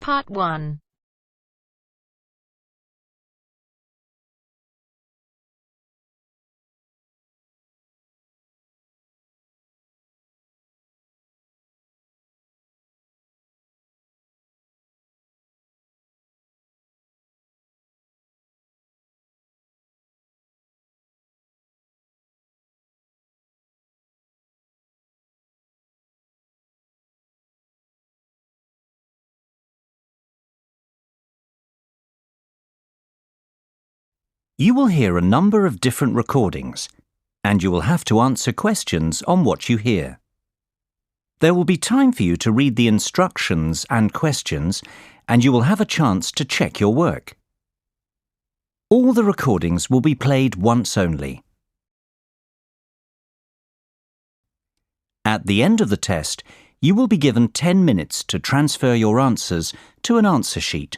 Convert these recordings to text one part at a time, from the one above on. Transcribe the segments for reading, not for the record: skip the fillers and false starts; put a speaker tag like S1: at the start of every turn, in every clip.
S1: Part 1.
S2: You will hear a number of different recordings, and you will have to answer questions on what you hear. There will be time for you to read the instructions and questions, and you will have a chance to check your work. All the recordings will be played once only. At the end of the test, you will be given 10 minutes to transfer your answers to an answer sheet.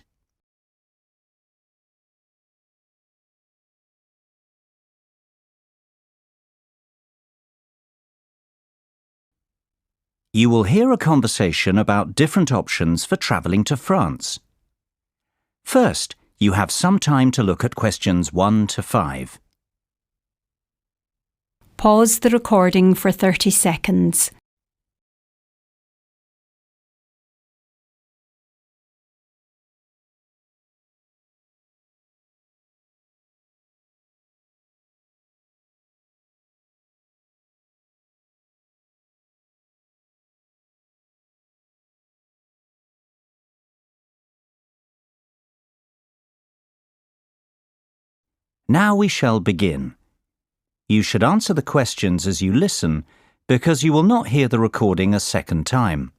S2: You will hear a conversation about different options for travelling to France. First, you have some time to look at questions 1 to 5.
S3: Pause the recording for 30 seconds.
S2: Now we shall begin. You should answer the questions as you listen, because you will not hear the recording a second time.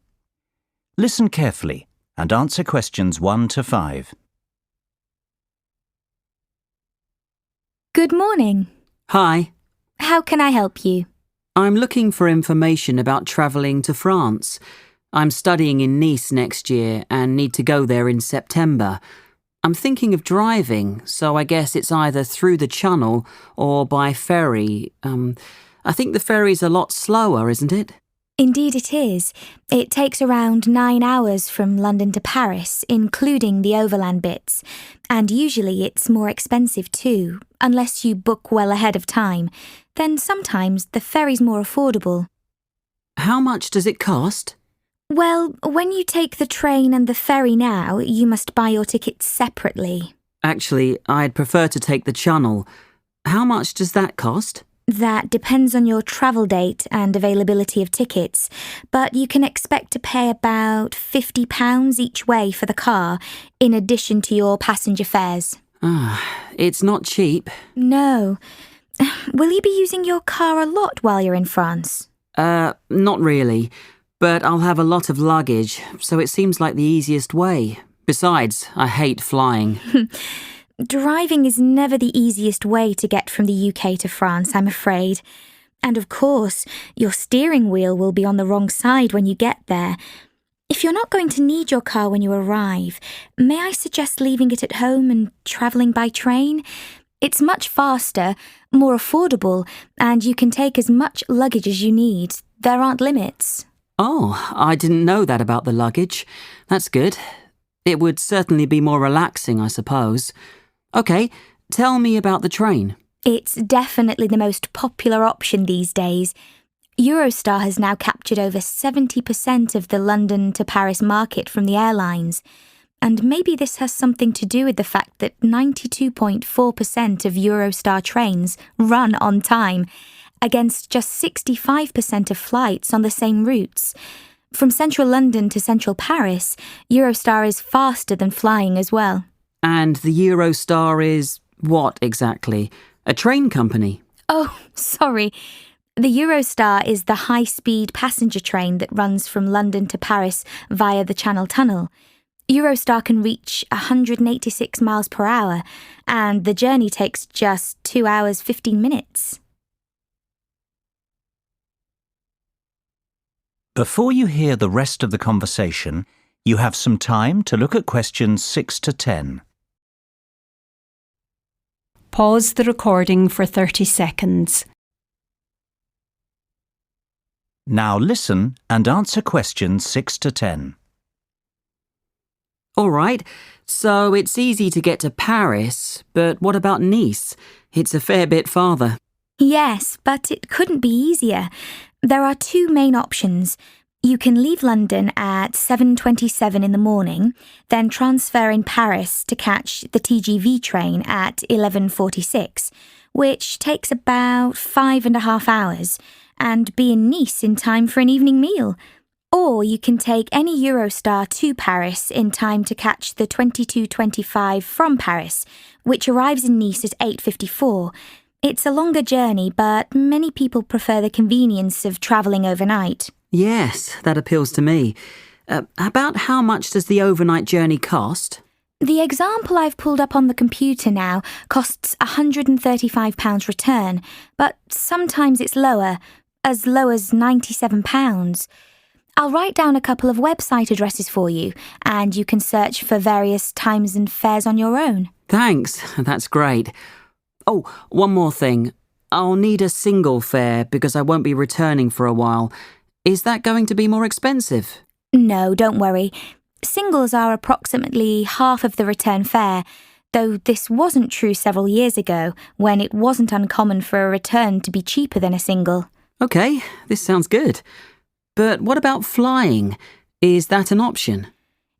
S2: Listen carefully and answer questions 1 to 5.
S4: Good morning.
S5: Hi,
S4: How can I help you?
S5: I'm looking for information about travelling to France. I'm studying in Nice next year and need to go there in September. I'm thinking of driving, so I guess it's either through the Channel or by ferry. I think the ferry's a lot slower, isn't it?
S4: Indeed it is. It takes around 9 hours from London to Paris, including the overland bits. And usually it's more expensive too, unless you book well ahead of time. Then sometimes the ferry's more affordable.
S5: How much does it cost?
S4: Well, when you take the train and the ferry now, you must buy your tickets separately.
S5: Actually, I'd prefer to take the Channel. How much does that cost?
S4: That depends on your travel date and availability of tickets, but you can expect to pay about £50 each way for the car, in addition to your passenger fares.
S5: It's not cheap.
S4: No. Will you be using your car a lot while you're in France?
S5: Not really. But I'll have a lot of luggage, so it seems like the easiest way. Besides, I hate flying.
S4: Driving is never the easiest way to get from the UK to France, I'm afraid. And of course, your steering wheel will be on the wrong side when you get there. If you're not going to need your car when you arrive, may I suggest leaving it at home and travelling by train? It's much faster, more affordable, and you can take as much luggage as you need. There aren't limits.
S5: Oh, I didn't know that about the luggage. That's good. It would certainly be more relaxing, I suppose. OK, tell me about the train.
S4: It's definitely the most popular option these days. Eurostar has now captured over 70% of the London to Paris market from the airlines. And maybe this has something to do with the fact that 92.4% of Eurostar trains run on time, against just 65% of flights on the same routes. From central London to central Paris, Eurostar is faster than flying as well.
S5: And the Eurostar is what exactly? A train company?
S4: Oh, sorry. The Eurostar is the high-speed passenger train that runs from London to Paris via the Channel Tunnel. Eurostar can reach 186 miles per hour, and the journey takes just 2 hours 15 minutes.
S2: Before you hear the rest of the conversation, you have some time to look at questions 6 to 10.
S3: Pause the recording for 30 seconds.
S2: Now listen and answer questions 6 to 10.
S5: All right, so it's easy to get to Paris, but what about Nice? It's a fair bit farther.
S4: Yes, but it couldn't be easier. There are two main options. You can leave London at 7:27 in the morning, then transfer in Paris to catch the TGV train at 11:46, which takes about 5.5 hours, and be in Nice in time for an evening meal. Or you can take any Eurostar to Paris in time to catch the 22:25 from Paris, which arrives in Nice at 8:54. It's a longer journey, but many people prefer the convenience of travelling overnight.
S5: Yes, that appeals to me. About how much does the overnight journey cost?
S4: The example I've pulled up on the computer now costs £135 return, but sometimes it's lower, as low as £97. I'll write down a couple of website addresses for you, and you can search for various times and fares on your own.
S5: Thanks, that's great. Oh, one more thing. I'll need a single fare because I won't be returning for a while. Is that going to be more expensive?
S4: No, don't worry. Singles are approximately half of the return fare, though this wasn't true several years ago, when it wasn't uncommon for a return to be cheaper than a single.
S5: Okay, this sounds good. But what about flying? Is that an option?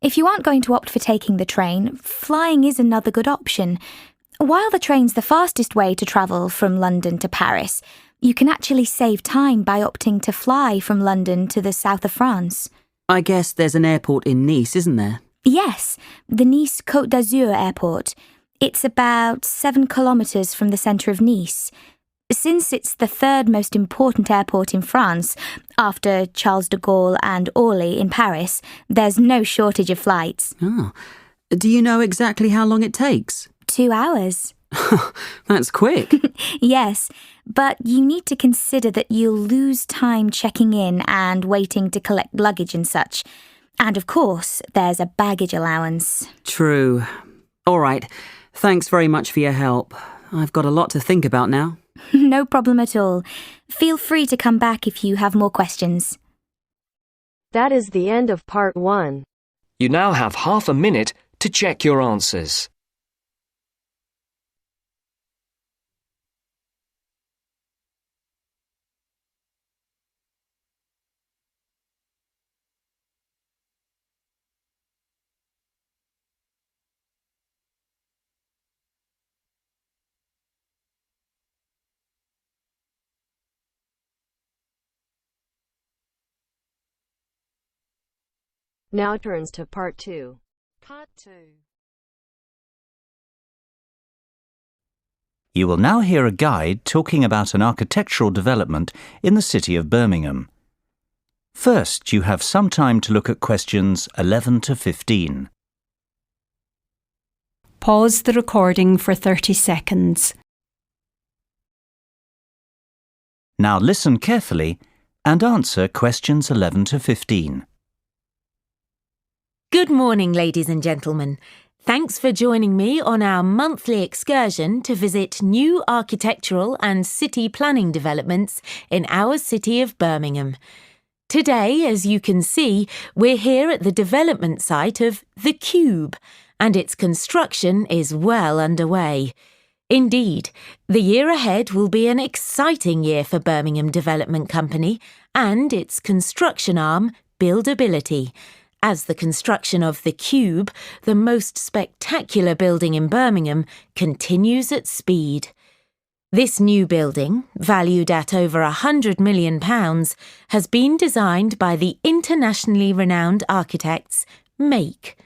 S4: If you aren't going to opt for taking the train, flying is another good option. While the train's the fastest way to travel from London to Paris, you can actually save time by opting to fly from London to the south of France.
S5: I guess there's an airport in Nice, isn't there?
S4: Yes, the Nice Côte d'Azur airport. It's about 7 kilometres from the centre of Nice. Since it's the third most important airport in France, after Charles de Gaulle and Orly in Paris, there's no shortage of flights.
S5: Oh. Do you know exactly how long it takes?
S4: 2 hours.
S5: That's quick.
S4: Yes, but you need to consider that you'll lose time checking in and waiting to collect luggage and such. And of course, there's a baggage allowance.
S5: True. All right. Thanks very much for your help. I've got a lot to think about now.
S4: No problem at all. Feel free to come back if you have more questions.
S1: That is the end of part 1.
S6: You now have half a minute to check your answers.
S1: Now turns to part 2. Part 2.
S2: You will now hear a guide talking about an architectural development in the city of Birmingham. First, you have some time to look at questions 11 to 15.
S3: Pause the recording for 30 seconds.
S2: Now listen carefully and answer questions 11 to 15.
S7: Good morning, ladies and gentlemen. Thanks for joining me on our monthly excursion to visit new architectural and city planning developments in our city of Birmingham. Today, as you can see, we're here at the development site of The Cube, and its construction is well underway. Indeed, the year ahead will be an exciting year for Birmingham Development Company and its construction arm, Buildability, as the construction of The Cube, the most spectacular building in Birmingham, continues at speed. This new building, valued at over £100 million, has been designed by the internationally renowned architects Make.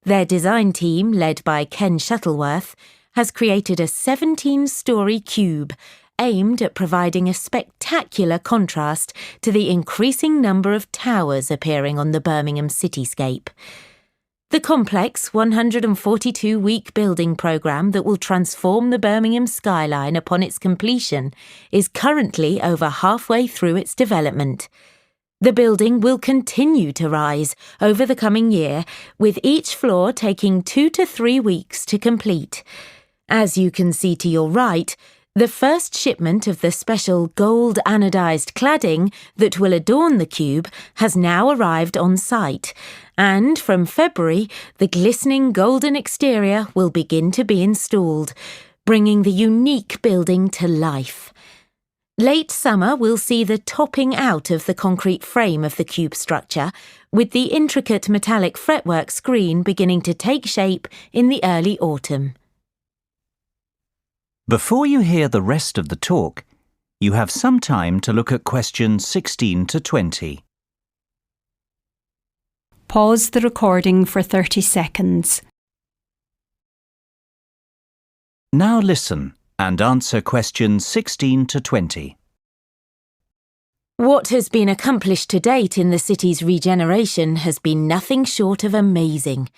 S7: Their design team, led by Ken Shuttleworth, has created a 17-storey cube aimed at providing a spectacular contrast to the increasing number of towers appearing on the Birmingham cityscape. The complex 142-week building programme that will transform the Birmingham skyline upon its completion is currently over halfway through its development. The building will continue to rise over the coming year, with each floor taking 2 to 3 weeks to complete. As you can see to your right, The first shipment of the special gold anodized cladding that will adorn the cube has now arrived on site, and from February, the glistening golden exterior will begin to be installed, bringing the unique building to life. Late summer will see the topping out of the concrete frame of the cube structure, with the intricate metallic fretwork screen beginning to take shape in the early autumn.
S2: Before you hear the rest of the talk, you have some time to look at questions 16 to 20.
S3: Pause the recording for 30 seconds.
S2: Now listen and answer questions 16 to 20.
S7: What has been accomplished to date in the city's regeneration has been nothing short of amazing.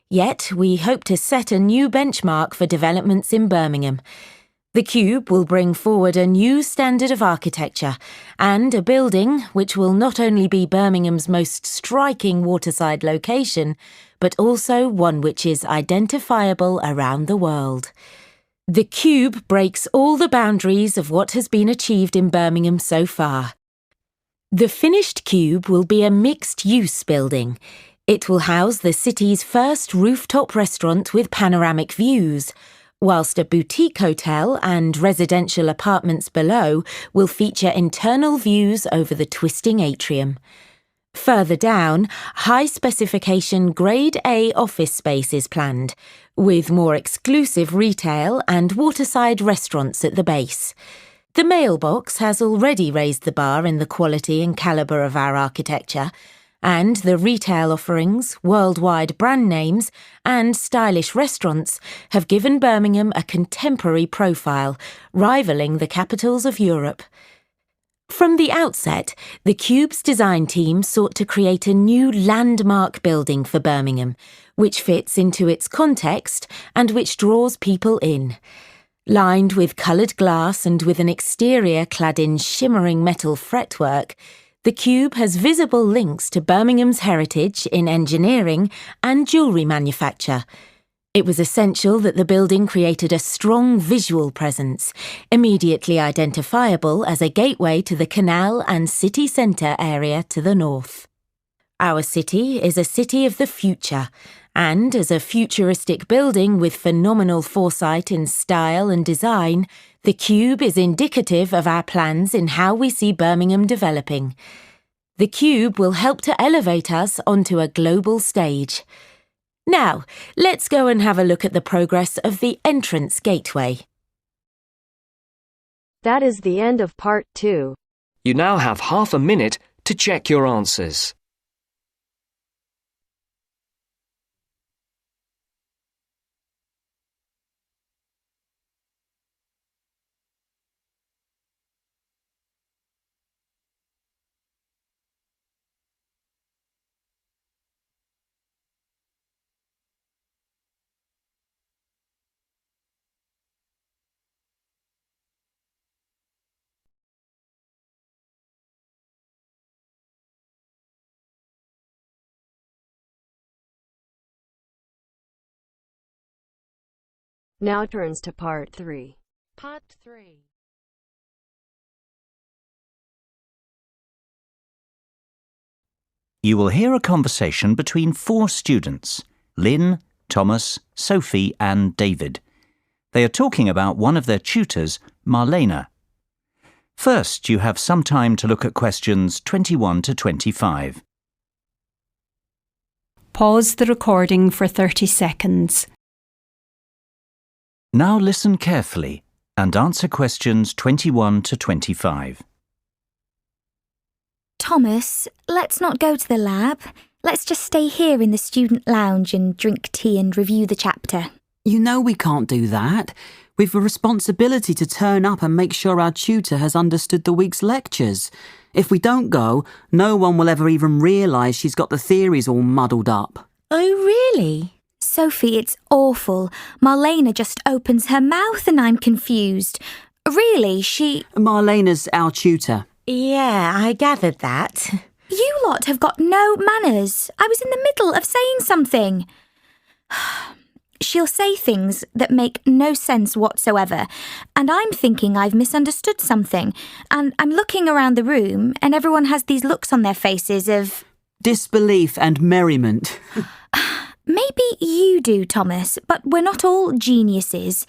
S7: Yet we hope to set a new benchmark for developments in Birmingham. The cube will bring forward a new standard of architecture and a building which will not only be Birmingham's most striking waterside location, but also one which is identifiable around the world. The cube breaks all the boundaries of what has been achieved in Birmingham so far. The finished cube will be a mixed-use building. It will house the city's first rooftop restaurant with panoramic views, whilst a boutique hotel and residential apartments below will feature internal views over the twisting atrium. Further down, high-specification Grade A office space is planned, with more exclusive retail and waterside restaurants at the base. The mailbox has already raised the bar in the quality and calibre of our architecture, and the retail offerings, worldwide brand names, and stylish restaurants have given Birmingham a contemporary profile, rivalling the capitals of Europe. From the outset, the Cube's design team sought to create a new landmark building for Birmingham, which fits into its context and which draws people in. Lined with coloured glass and with an exterior clad in shimmering metal fretwork, the Cube has visible links to Birmingham's heritage in engineering and jewellery manufacture. It was essential that the building created a strong visual presence, immediately identifiable as a gateway to the canal and city centre area to the north. Our city is a city of the future, and as a futuristic building with phenomenal foresight in style and design, the Cube is indicative of our plans in how we see Birmingham developing. The Cube will help to elevate us onto a global stage. Now, let's go and have a look at the progress of the entrance gateway.
S1: That is the end of part 2.
S6: You now have half a minute to check your answers.
S1: Now turns to part 3.
S7: Part 3.
S2: You will hear a conversation between 4 students, Lynn, Thomas, Sophie and David. They are talking about one of their tutors, Marlena. First, you have some time to look at questions 21 to 25.
S3: Pause the recording for 30 seconds.
S2: Now listen carefully and answer questions 21 to 25.
S4: Thomas, let's not go to the lab. Let's just stay here in the student lounge and drink tea and review the chapter.
S5: You know we can't do that. We've a responsibility to turn up and make sure our tutor has understood the week's lectures. If we don't go, no one will ever even realise she's got the theories all muddled up.
S7: Oh, really?
S4: Sophie, it's awful. Marlena just opens her mouth and I'm confused. Really,
S5: Marlena's our tutor.
S7: Yeah, I gathered that.
S4: You lot have got no manners. I was in the middle of saying something. She'll say things that make no sense whatsoever, and I'm thinking I've misunderstood something, and I'm looking around the room and everyone has these looks on their faces of
S5: disbelief and merriment.
S4: Maybe you do, Thomas, but we're not all geniuses.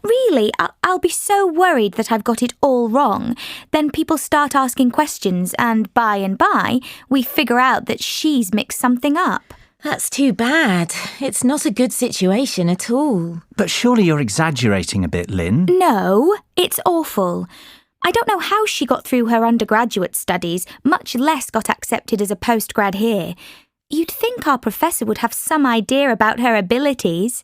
S4: Really, I'll be so worried that I've got it all wrong. Then people start asking questions and by, we figure out that she's mixed something up.
S7: That's too bad. It's not a good situation at all.
S2: But surely you're exaggerating a bit, Lynn.
S4: No, it's awful. I don't know how she got through her undergraduate studies, much less got accepted as a postgrad here. You'd think our professor would have some idea about her abilities.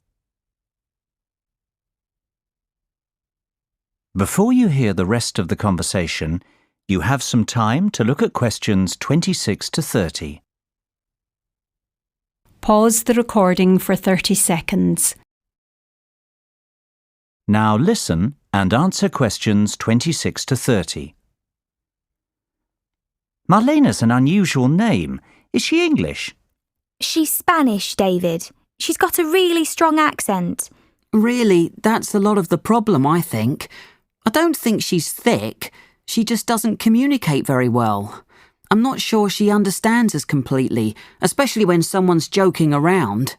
S2: Before you hear the rest of the conversation, you have some time to look at questions 26 to 30.
S3: Pause the recording for 30 seconds.
S2: Now listen and answer questions 26 to 30. Marlena's an unusual name. Is she English?
S4: She's Spanish, David. She's got a really strong accent.
S5: Really, that's a lot of the problem, I think. I don't think she's thick. She just doesn't communicate very well. I'm not sure she understands us completely, especially when someone's joking around.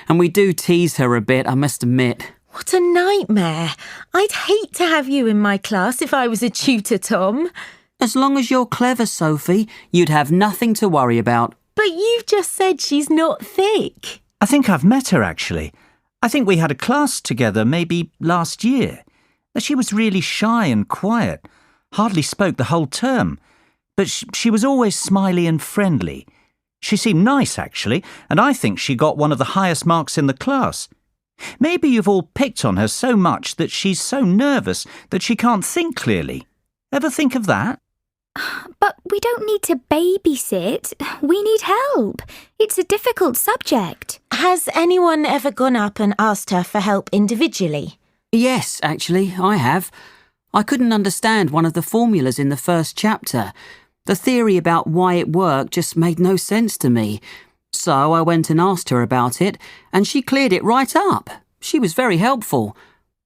S5: And we do tease her a bit, I must admit.
S7: What a nightmare. I'd hate to have you in my class if I was a tutor, Tom.
S5: As long as you're clever, Sophie, you'd have nothing to worry about.
S7: But you've just said she's not thick.
S2: I think I've met her, actually. I think we had a class together maybe last year. She was really shy and quiet, hardly spoke the whole term. But she was always smiley and friendly. She seemed nice, actually, and I think she got one of the highest marks in the class. Maybe you've all picked on her so much that she's so nervous that she can't think clearly. Ever think of that?
S4: But we don't need to babysit. We need help. It's a difficult subject.
S7: Has anyone ever gone up and asked her for help individually?
S5: Yes, actually, I have. I couldn't understand one of the formulas in the first chapter. The theory about why it worked just made no sense to me. So I went and asked her about it, and she cleared it right up. She was very helpful.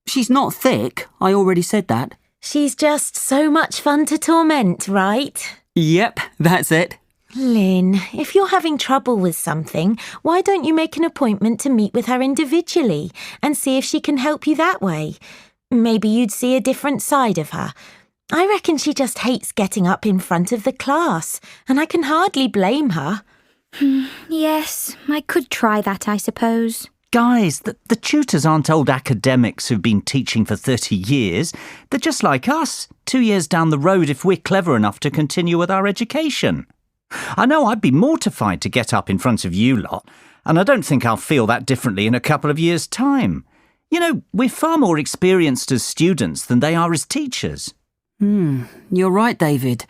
S5: She's not thick, I already said that.
S7: She's just so much fun to torment, right?
S5: Yep, that's it.
S7: Lynn, if you're having trouble with something, why don't you make an appointment to meet with her individually and see if she can help you that way? Maybe you'd see a different side of her. I reckon she just hates getting up in front of the class, and I can hardly blame her.
S4: Yes, I could try that, I suppose.
S2: Guys, the tutors aren't old academics who've been teaching for 30 years. They're just like us, 2 years down the road if we're clever enough to continue with our education. I know I'd be mortified to get up in front of you lot, and I don't think I'll feel that differently in a couple of years' time. You know, we're far more experienced as students than they are as teachers.
S5: You're right, David.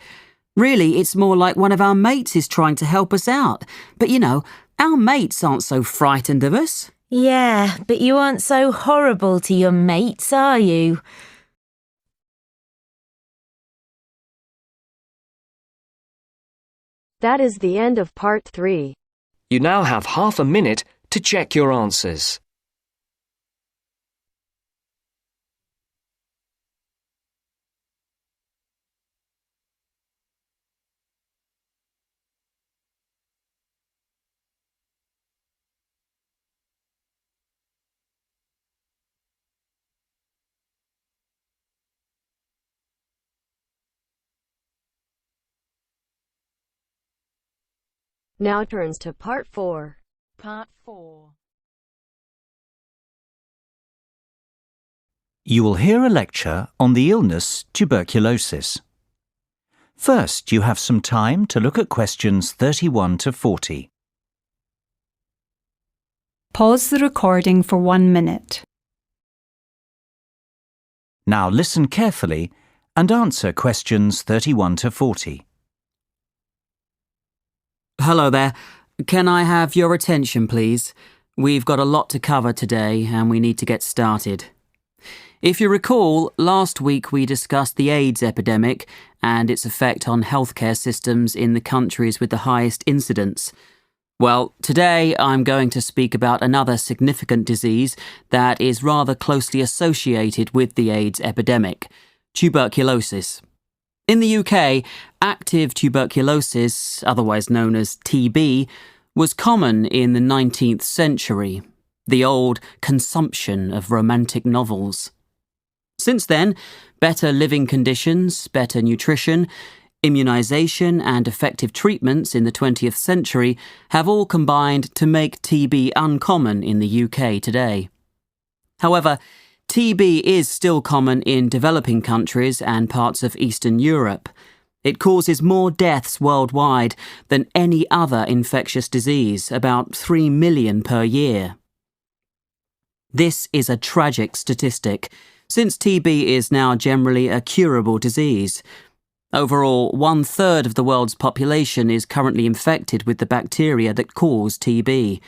S5: Really, it's more like one of our mates is trying to help us out. But you know, our mates aren't so frightened of us.
S7: Yeah, but you aren't so horrible to your mates, are you?
S1: That is the end of part 3.
S6: You now have half a minute to check your answers.
S1: Now turns to part 4.
S7: Part 4.
S2: You will hear a lecture on the illness tuberculosis. First, you have some time to look at questions 31 to 40.
S3: Pause the recording for 1 minute.
S2: Now listen carefully and answer questions 31 to 40.
S5: Hello there. Can I have your attention, please? We've got a lot to cover today and we need to get started. If you recall, last week we discussed the AIDS epidemic and its effect on healthcare systems in the countries with the highest incidence. Well, today I'm going to speak about another significant disease that is rather closely associated with the AIDS epidemic, tuberculosis. In the UK, active tuberculosis, otherwise known as TB, was common in the 19th century, the old consumption of romantic novels. Since then, better living conditions, better nutrition, immunisation and effective treatments in the 20th century have all combined to make TB uncommon in the UK today. However, TB is still common in developing countries and parts of Eastern Europe. It causes more deaths worldwide than any other infectious disease, about 3 million per year. This is a tragic statistic, since TB is now generally a curable disease. Overall, 1/3 of the world's population is currently infected with the bacteria that cause TB.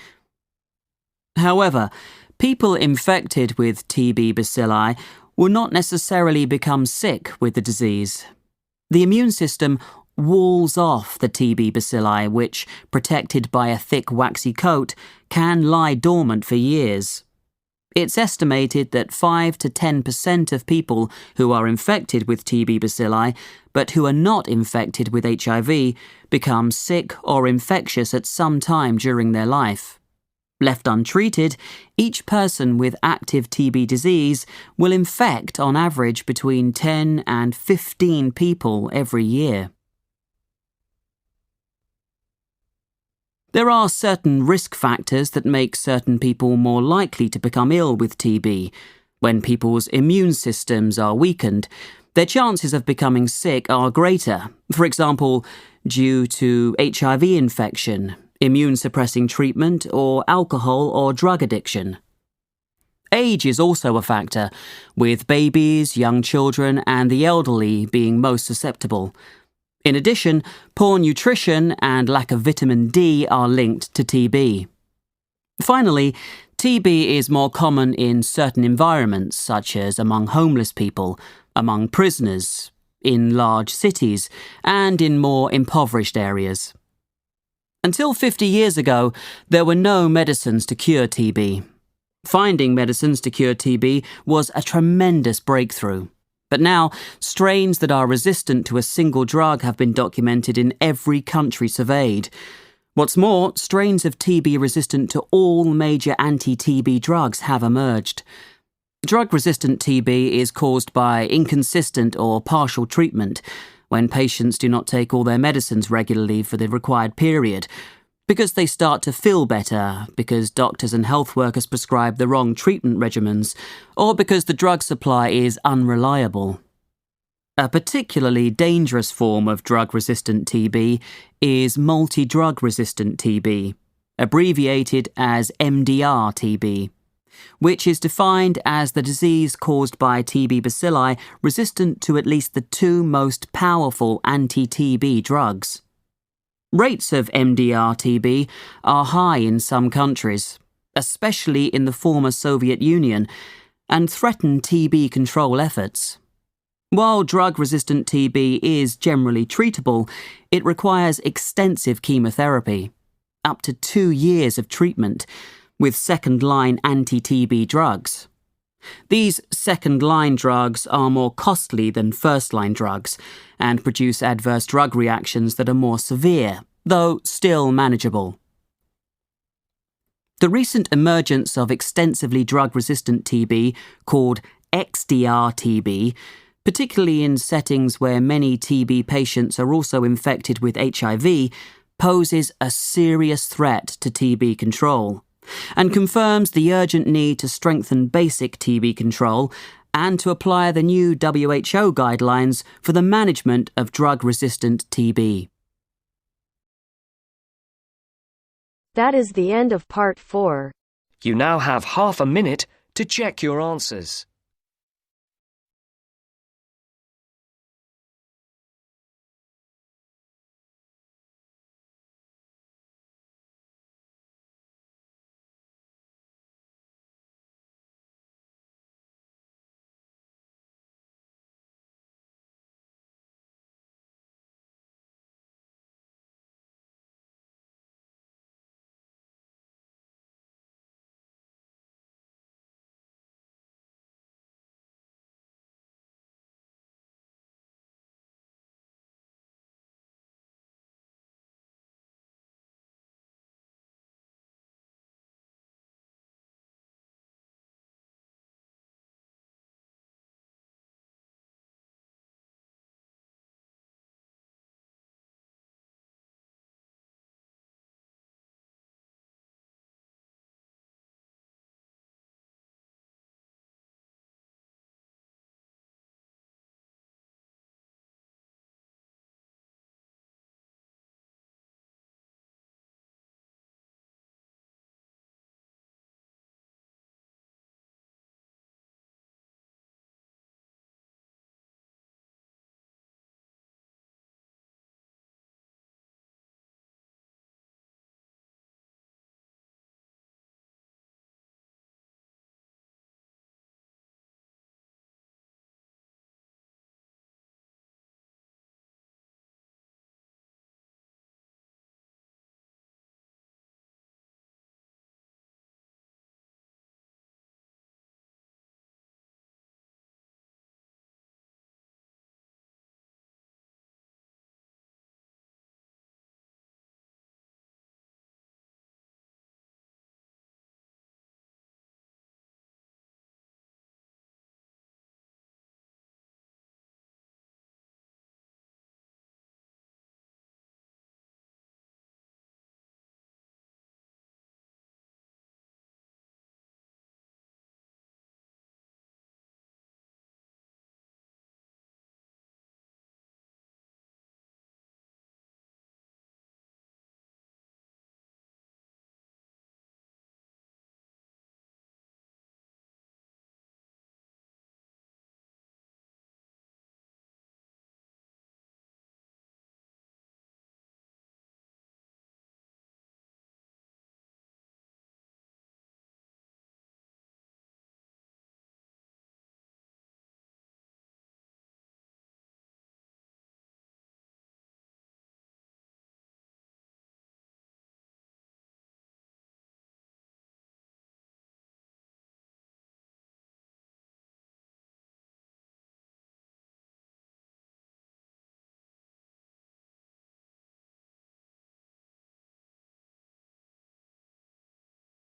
S5: However, people infected with TB bacilli will not necessarily become sick with the disease. The immune system walls off the TB bacilli, which, protected by a thick waxy coat, can lie dormant for years. It's estimated that 5 to 10% of people who are infected with TB bacilli, but who are not infected with HIV, become sick or infectious at some time during their life. Left untreated, each person with active TB disease will infect on average between 10 and 15 people every year. There are certain risk factors that make certain people more likely to become ill with TB. When people's immune systems are weakened, their chances of becoming sick are greater, for example, due to HIV infection, immune-suppressing treatment, or alcohol or drug addiction. Age is also a factor, with babies, young children, and the elderly being most susceptible. In addition, poor nutrition and lack of vitamin D are linked to TB. Finally, TB is more common in certain environments, such as among homeless people, among prisoners, in large cities, and in more impoverished areas. Until 50 years ago, there were no medicines to cure TB. Finding medicines to cure TB was a tremendous breakthrough. But now, strains that are resistant to a single drug have been documented in every country surveyed. What's more, strains of TB resistant to all major anti-TB drugs have emerged. Drug-resistant TB is caused by inconsistent or partial treatment, when patients do not take all their medicines regularly for the required period, because they start to feel better, because doctors and health workers prescribe the wrong treatment regimens, or because the drug supply is unreliable. A particularly dangerous form of drug-resistant TB is multi-drug-resistant TB, abbreviated as MDR-TB, which is defined as the disease caused by TB bacilli resistant to at least the 2 most powerful anti-TB drugs. Rates of MDR-TB are high in some countries, especially in the former Soviet Union, and threaten TB control efforts. While drug-resistant TB is generally treatable, it requires extensive chemotherapy, up to 2 years of treatment, with second-line anti-TB drugs. These second-line drugs are more costly than first-line drugs and produce adverse drug reactions that are more severe, though still manageable. The recent emergence of extensively drug-resistant TB, called XDR-TB, particularly in settings where many TB patients are also infected with HIV, poses a serious threat to TB control, and confirms the urgent need to strengthen basic TB control and to apply the new WHO guidelines for the management of drug-resistant TB.
S1: That is the end of part 4.
S6: You now have half a minute to check your answers.